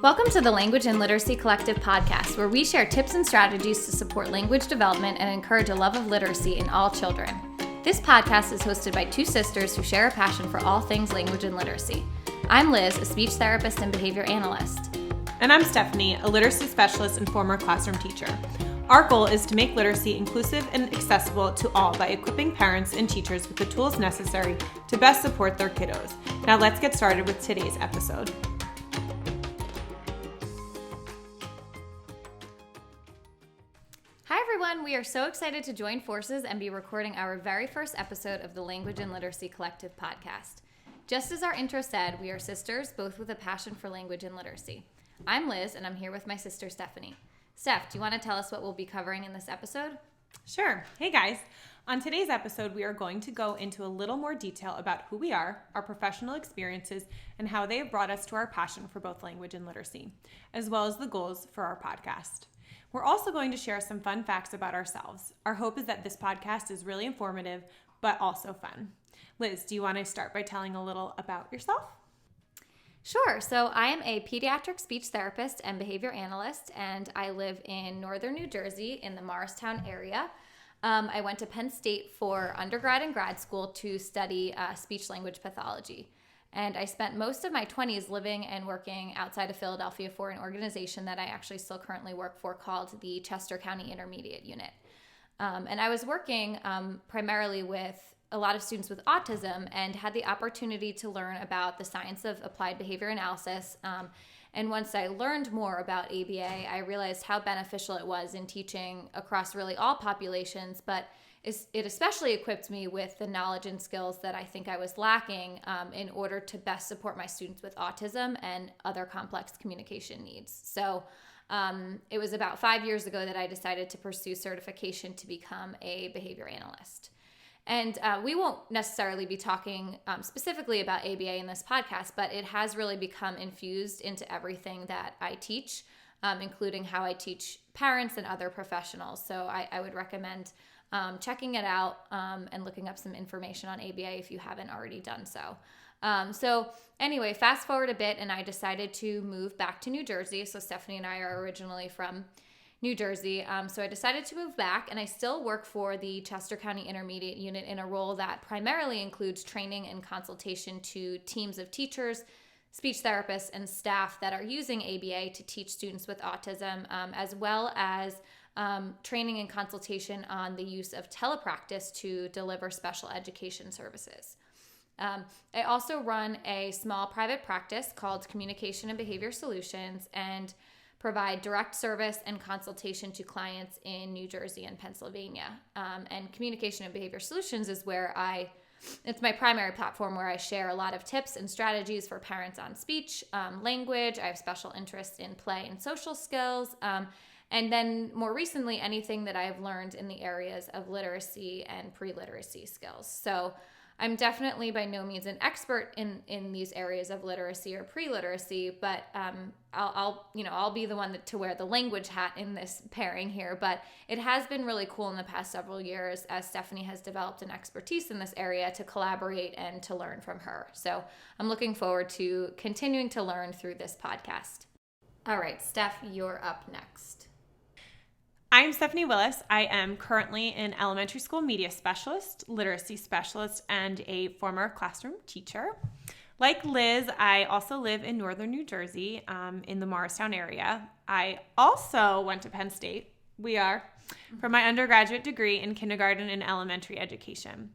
Welcome to the Language and Literacy Collective podcast, where we share tips and strategies to support language development and encourage a love of literacy in all children. This podcast is hosted by two sisters who share a passion for all things language and literacy. I'm Liz, a speech therapist and behavior analyst. And I'm Stephanie, a literacy specialist and former classroom teacher. Our goal is to make literacy inclusive and accessible to all by equipping parents and teachers with the tools necessary to best support their kiddos. Now let's get started with today's episode. Hi everyone, we are so excited to join forces and be recording our very first episode of the Language and Literacy Collective podcast. Just as our intro said, we are sisters, both with a passion for language and literacy. I'm Liz, and I'm here with my sister Stephanie. Steph, do you want to tell us what we'll be covering in this episode? Sure. Hey guys. On today's episode, we are going to go into a little more detail about who we are, our professional experiences, and how they have brought us to our passion for both language and literacy, as well as the goals for our podcast. We're also going to share some fun facts about ourselves. Our hope is that this podcast is really informative, but also fun. Liz, do you want to start by telling a little about yourself? Sure. So I am a pediatric speech therapist and behavior analyst, and I live in northern New Jersey in the Morristown area. I went to Penn State for undergrad and grad school to study speech-language pathology. And I spent most of my 20s living and working outside of Philadelphia for an organization that I actually still currently work for called the Chester County Intermediate Unit. And I was working primarily with a lot of students with autism and had the opportunity to learn about the science of applied behavior analysis. And once I learned more about ABA, I realized how beneficial it was in teaching across really all populations, but it especially equipped me with the knowledge and skills that I think I was lacking in order to best support my students with autism and other complex communication needs. So it was about 5 years ago that I decided to pursue certification to become a behavior analyst. And we won't necessarily be talking specifically about ABA in this podcast, but it has really become infused into everything that I teach, including how I teach parents and other professionals. So I would recommend checking it out and looking up some information on ABA if you haven't already done so. So anyway, fast forward a bit, and I decided to move back to New Jersey. So Stephanie and I are originally from New Jersey. So I decided to move back, and I still work for the Chester County Intermediate Unit in a role that primarily includes training and consultation to teams of teachers, speech therapists, and staff that are using ABA to teach students with autism, as well as training and consultation on the use of telepractice to deliver special education services. I also run a small private practice called Communication and Behavior Solutions and provide direct service and consultation to clients in New Jersey and Pennsylvania. And Communication and Behavior Solutions is where it's my primary platform where I share a lot of tips and strategies for parents on speech, language. I have special interest in play and social skills. And then more recently, anything that I've learned in the areas of literacy and pre-literacy skills. So I'm definitely by no means an expert in these areas of literacy or pre-literacy, but I'll be the one to wear the language hat in this pairing here. But it has been really cool in the past several years as Stephanie has developed an expertise in this area to collaborate and to learn from her. So I'm looking forward to continuing to learn through this podcast. All right, Steph, you're up next. I'm Stephanie Willis. I am currently an elementary school media specialist, literacy specialist, and a former classroom teacher. Like Liz, I also live in northern New Jersey in the Morristown area. I also went to Penn State, for my undergraduate degree in kindergarten and elementary education.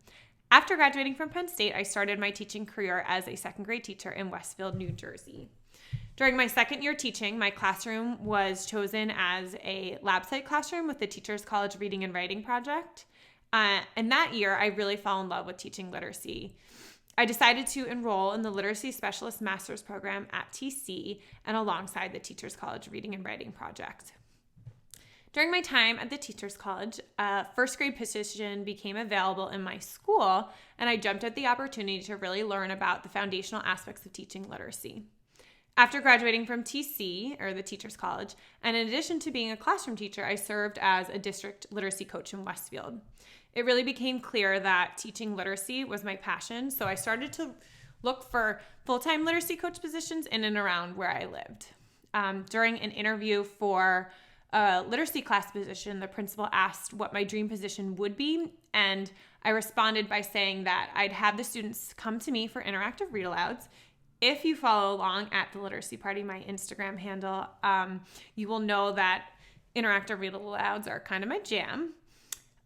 After graduating from Penn State, I started my teaching career as a second grade teacher in Westfield, New Jersey. During my second year teaching, my classroom was chosen as a lab site classroom with the Teachers College Reading and Writing Project. And that year, I really fell in love with teaching literacy. I decided to enroll in the Literacy Specialist Master's Program at TC and alongside the Teachers College Reading and Writing Project. During my time at the Teachers College, a first grade position became available in my school, and I jumped at the opportunity to really learn about the foundational aspects of teaching literacy. After graduating from TC, or the Teachers College, and in addition to being a classroom teacher, I served as a district literacy coach in Westfield. It really became clear that teaching literacy was my passion, so I started to look for full-time literacy coach positions in and around where I lived. During an interview for a literacy class position, the principal asked what my dream position would be, and I responded by saying that I'd have the students come to me for interactive read-alouds. If you follow along at the Literacy Party, my Instagram handle, you will know that interactive read-alouds are kind of my jam.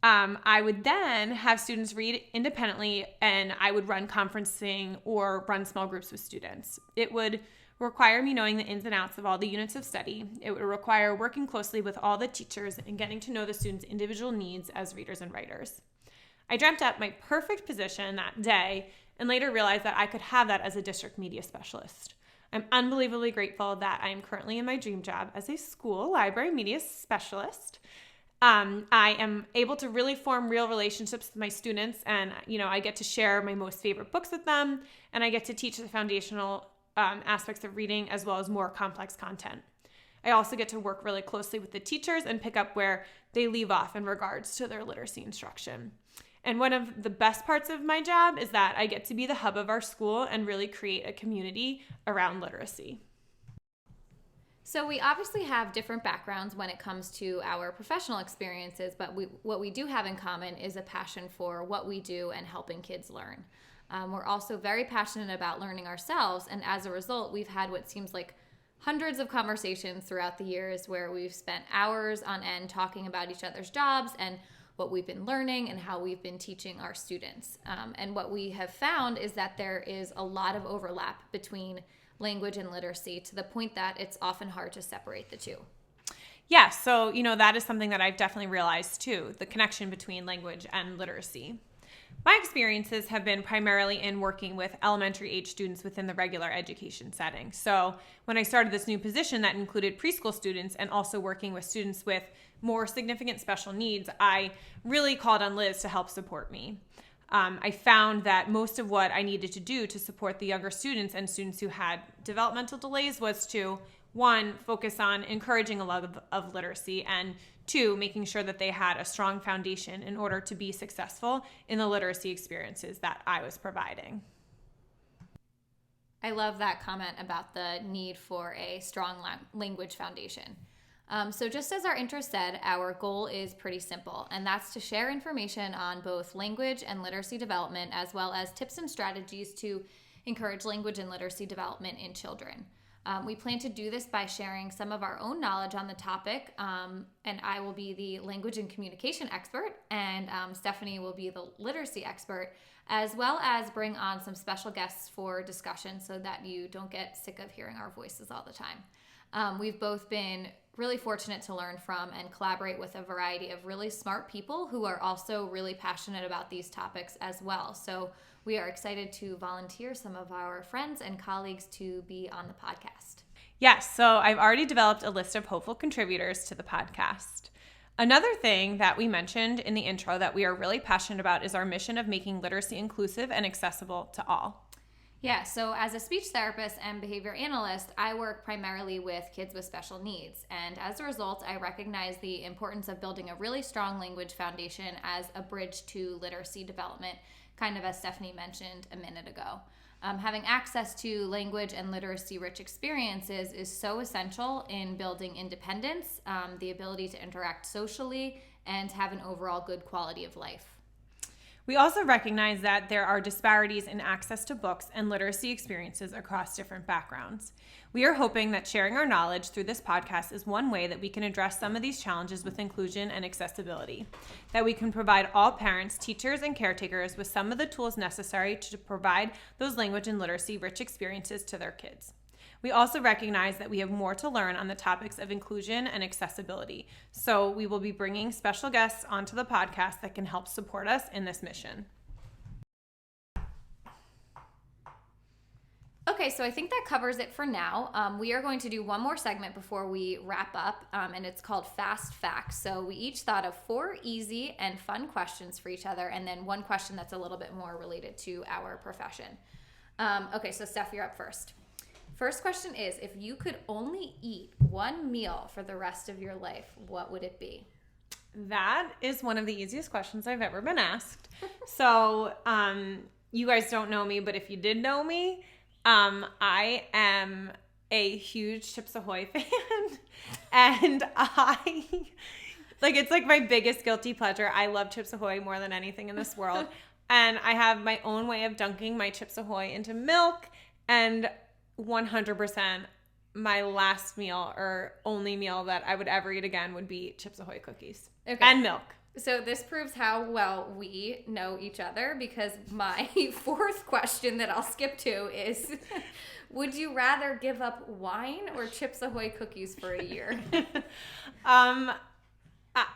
I would then have students read independently, and I would run conferencing or run small groups with students. It would require me knowing the ins and outs of all the units of study. It would require working closely with all the teachers and getting to know the students' individual needs as readers and writers. I dreamt up my perfect position that day and later realized that I could have that as a district media specialist. I'm unbelievably grateful that I am currently in my dream job as a school library media specialist. I am able to really form real relationships with my students, and I get to share my most favorite books with them, and I get to teach the foundational aspects of reading as well as more complex content. I also get to work really closely with the teachers and pick up where they leave off in regards to their literacy instruction. And one of the best parts of my job is that I get to be the hub of our school and really create a community around literacy. So we obviously have different backgrounds when it comes to our professional experiences, but what we do have in common is a passion for what we do and helping kids learn. We're also very passionate about learning ourselves, and as a result, we've had what seems like hundreds of conversations throughout the years where we've spent hours on end talking about each other's jobs and what we've been learning and how we've been teaching our students. And what we have found is that there is a lot of overlap between language and literacy to the point that it's often hard to separate the two. Yeah, so, that is something that I've definitely realized too, the connection between language and literacy. My experiences have been primarily in working with elementary age students within the regular education setting. So when I started this new position that included preschool students and also working with students with more significant special needs, I really called on Liz to help support me. I found that most of what I needed to do to support the younger students and students who had developmental delays was to, one, focus on encouraging a love of literacy, and two, making sure that they had a strong foundation in order to be successful in the literacy experiences that I was providing. I love that comment about the need for a strong language foundation. So just as our intro said, our goal is pretty simple, and that's to share information on both language and literacy development, as well as tips and strategies to encourage language and literacy development in children. We plan to do this by sharing some of our own knowledge on the topic, and I will be the language and communication expert, and Stephanie will be the literacy expert, as well as bring on some special guests for discussion so that you don't get sick of hearing our voices all the time. We've both been really fortunate to learn from and collaborate with a variety of really smart people who are also really passionate about these topics as well. So we are excited to volunteer some of our friends and colleagues to be on the podcast. Yes, so I've already developed a list of hopeful contributors to the podcast. Another thing that we mentioned in the intro that we are really passionate about is our mission of making literacy inclusive and accessible to all. Yeah, so as a speech therapist and behavior analyst, I work primarily with kids with special needs. And as a result, I recognize the importance of building a really strong language foundation as a bridge to literacy development, kind of as Stephanie mentioned a minute ago. Having access to language and literacy-rich experiences is so essential in building independence, the ability to interact socially, and have an overall good quality of life. We also recognize that there are disparities in access to books and literacy experiences across different backgrounds. We are hoping that sharing our knowledge through this podcast is one way that we can address some of these challenges with inclusion and accessibility, that we can provide all parents, teachers, and caretakers with some of the tools necessary to provide those language and literacy-rich experiences to their kids. We also recognize that we have more to learn on the topics of inclusion and accessibility, so we will be bringing special guests onto the podcast that can help support us in this mission. Okay, so I think that covers it for now. We are going to do one more segment before we wrap up, and it's called Fast Facts. So we each thought of 4 easy and fun questions for each other, and then one question that's a little bit more related to our profession. Okay, so Steph, you're up first. First question is, if you could only eat one meal for the rest of your life, what would it be? That is one of the easiest questions I've ever been asked. So you guys don't know me, but if you did know me, I am a huge Chips Ahoy fan. And it's like my biggest guilty pleasure. I love Chips Ahoy more than anything in this world. And I have my own way of dunking my Chips Ahoy into milk. And 100% my last meal or only meal that I would ever eat again would be Chips Ahoy cookies. Okay. And milk. So this proves how well we know each other, because my fourth question that I'll skip to is, would you rather give up wine or Chips Ahoy cookies for a year?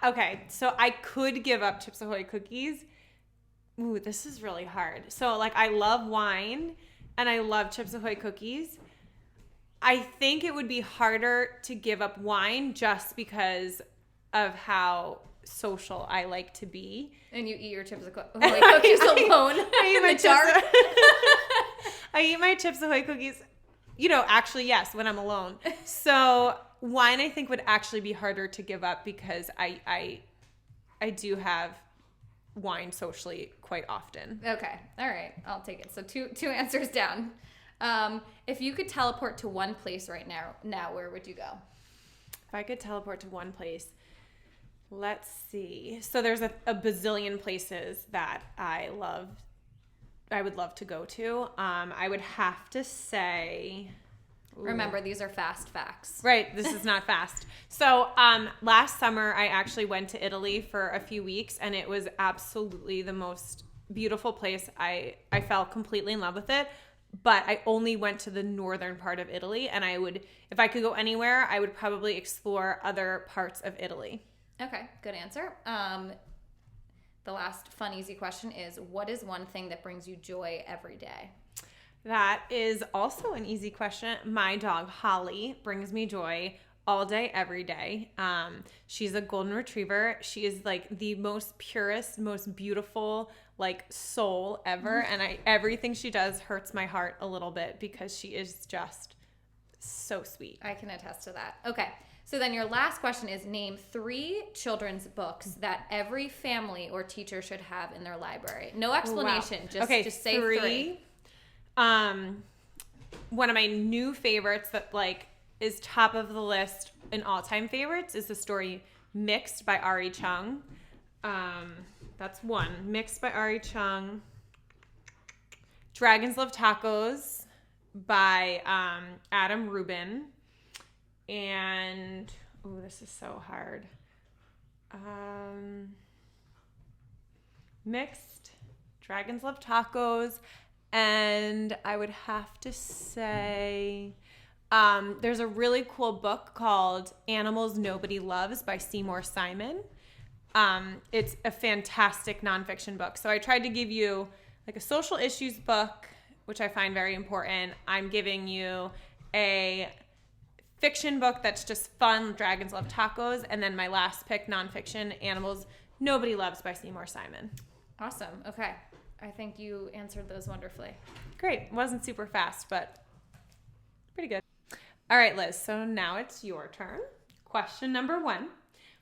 Okay, so I could give up Chips Ahoy cookies. Ooh, this is really hard. So like I love wine and I love Chips Ahoy cookies. I think it would be harder to give up wine just because of how social I like to be. And you eat your Chips Ahoy cookies alone in the dark? I eat my Chips Ahoy cookies, actually, yes, when I'm alone. So wine, I think, would actually be harder to give up because I do have wine socially quite often. Okay. All right. I'll take it. So two answers down. If you could teleport to one place right now, where would you go? If I could teleport to one place, let's see. So there's a bazillion places that I would love to go to. I would have to say... Ooh. Remember, these are fast facts. Right. This is not fast. So last summer, I actually went to Italy for a few weeks, and it was absolutely the most beautiful place. I fell completely in love with it, but I only went to the northern part of Italy, and if I could go anywhere, I would probably explore other parts of Italy. Okay, good answer. The last fun, easy question is, what is one thing that brings you joy every day? That is also an easy question. My dog, Holly, brings me joy all day, every day. She's a golden retriever. She is like the most purest, most beautiful soul ever. And everything she does hurts my heart a little bit because she is just so sweet. I can attest to that. Okay. So then your last question is, name 3 children's books that every family or teacher should have in their library. No explanation. Wow. Just say 3. One of my new favorites that is top of the list in all-time favorites is the story Mixed by Ari Chung. That's one. Mixed by Ari Chung. Dragons Love Tacos by Adam Rubin. And this is so hard. Mixed, Dragons Love Tacos, and I would have to say there's a really cool book called Animals Nobody Loves by Seymour Simon. It's a fantastic nonfiction book. So I tried to give you a social issues book, which I find very important. I'm giving you a fiction book that's just fun, Dragons Love Tacos, and then my last pick, nonfiction, Animals Nobody Loves by Seymour Simon. Awesome. Okay. I think you answered those wonderfully. Great. Wasn't super fast, but pretty good. All right, Liz. So now it's your turn. Question number 1.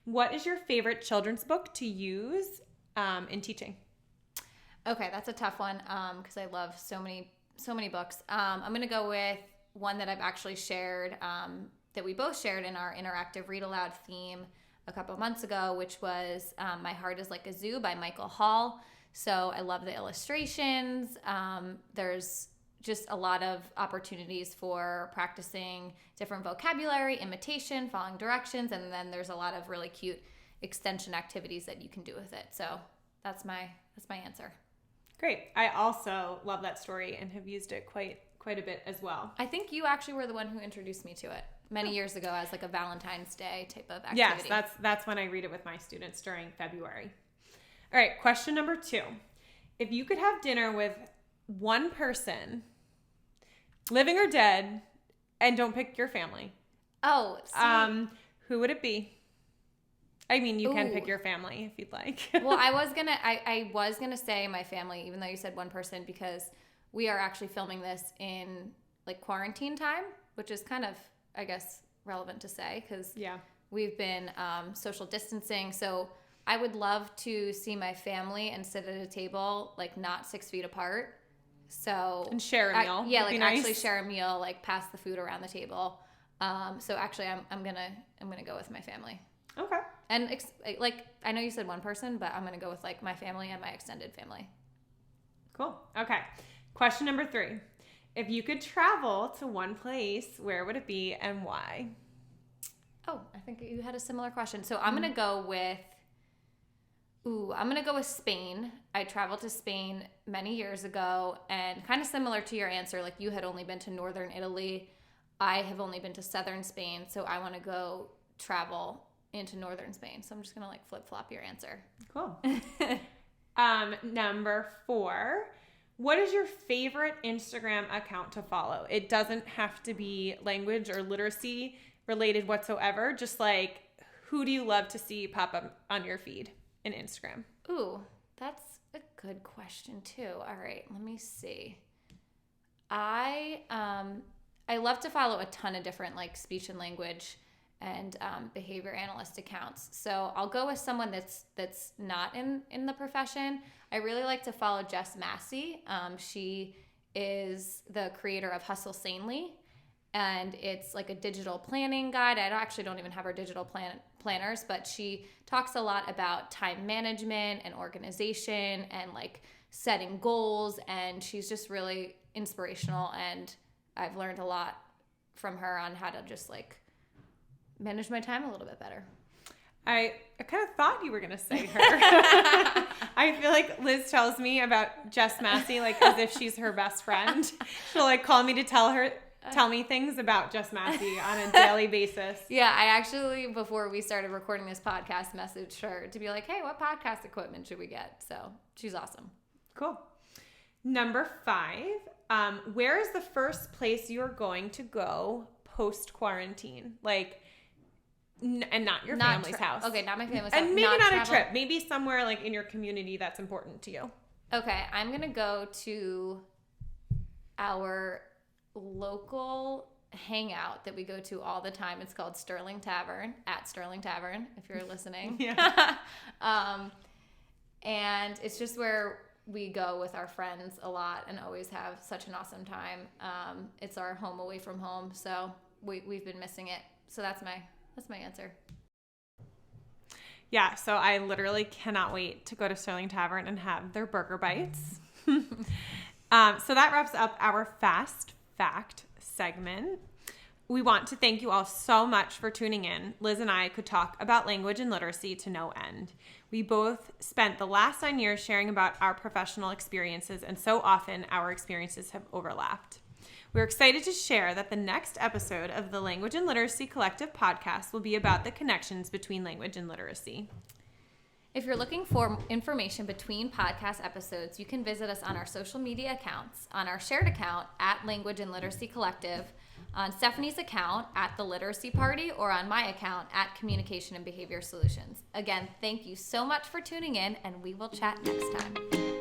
What is your favorite children's book to use in teaching? Okay, that's a tough one because I love so many books. I'm going to go with one that I've actually shared, that we both shared in our interactive read aloud theme a couple months ago, which was My Heart is Like a Zoo by Michael Hall. So I love the illustrations. There's just a lot of opportunities for practicing different vocabulary, imitation, following directions, and then there's a lot of really cute extension activities that you can do with it. So that's my answer. Great. I also love that story and have used it quite a bit as well. I think you actually were the one who introduced me to it many years ago as a Valentine's Day type of activity. Yes, that's when I read it with my students during February. All right, question number 2. If you could have dinner with one person, living or dead, and don't pick your family. Oh, who would it be? I mean, you can pick your family if you'd like. Well, I was gonna say my family, even though you said one person, because we are actually filming this in quarantine time, which is kind of, I guess, relevant to say because we've been social distancing. So I would love to see my family and sit at a table not 6 feet apart. So and share a meal. Yeah, like actually nice. share a meal, like pass the food around the table. So actually, I'm gonna go with my family. Okay. And like I know you said one person, but I'm gonna go with like my family and my extended family. Cool. Okay. Question number 3. If you could travel to one place, where would it be and why? Oh, I think you had a similar question. So I'm gonna go with. I'm going to go with Spain. I traveled to Spain many years ago, and kind of similar to your answer, like you had only been to northern Italy. I have only been to southern Spain, so I want to go travel into northern Spain. So I'm just going to like flip-flop your answer. Cool. Number 4. What is your favorite Instagram account to follow? It doesn't have to be language or literacy related whatsoever. Just like, who do you love to see pop up on your feed in Instagram? Ooh, that's a good question too. All right, let me see. I love to follow a ton of different like speech and language and behavior analyst accounts. So I'll go with someone that's not in the profession. I really like to follow Jess Massey. She is the creator of Hustle Sanely, and it's like a digital planning guide. I actually don't even have her digital planners, but she talks a lot about time management and organization and like setting goals, and she's just really inspirational, and I've learned a lot from her on how to just like manage my time a little bit better. I kind of thought you were going to say her. I feel like Liz tells me about Jess Massey like as if she's her best friend. She'll like call me to tell me things about Jess Massey on a daily basis. Yeah, I actually, before we started recording this podcast, messaged her to be like, hey, what podcast equipment should we get? So she's awesome. Cool. Number 5, where is the first place you're going to go post-quarantine? Like, and not your family's house. Okay, not my family's house. And maybe not a trip. Maybe somewhere like in your community that's important to you. Okay, I'm going to go to our local hangout that we go to all the time. It's called Sterling Tavern, at Sterling Tavern, if you're listening. Yeah. And it's just where we go with our friends a lot and always have such an awesome time. It's our home away from home, so we've been missing it. So that's my answer. Yeah, so I literally cannot wait to go to Sterling Tavern and have their burger bites. So that wraps up our Fast Fact segment. We want to thank you all so much for tuning in. Liz and I could talk about language and literacy to no end. We both spent the last 9 years sharing about our professional experiences, and so often our experiences have overlapped. We're excited to share that the next episode of the Language and Literacy Collective podcast will be about the connections between language and literacy. If you're looking for information between podcast episodes, you can visit us on our social media accounts, on our shared account at Language and Literacy Collective, on Stephanie's account at The Literacy Party, or on my account at Communication and Behavior Solutions. Again, thank you so much for tuning in, and we will chat next time.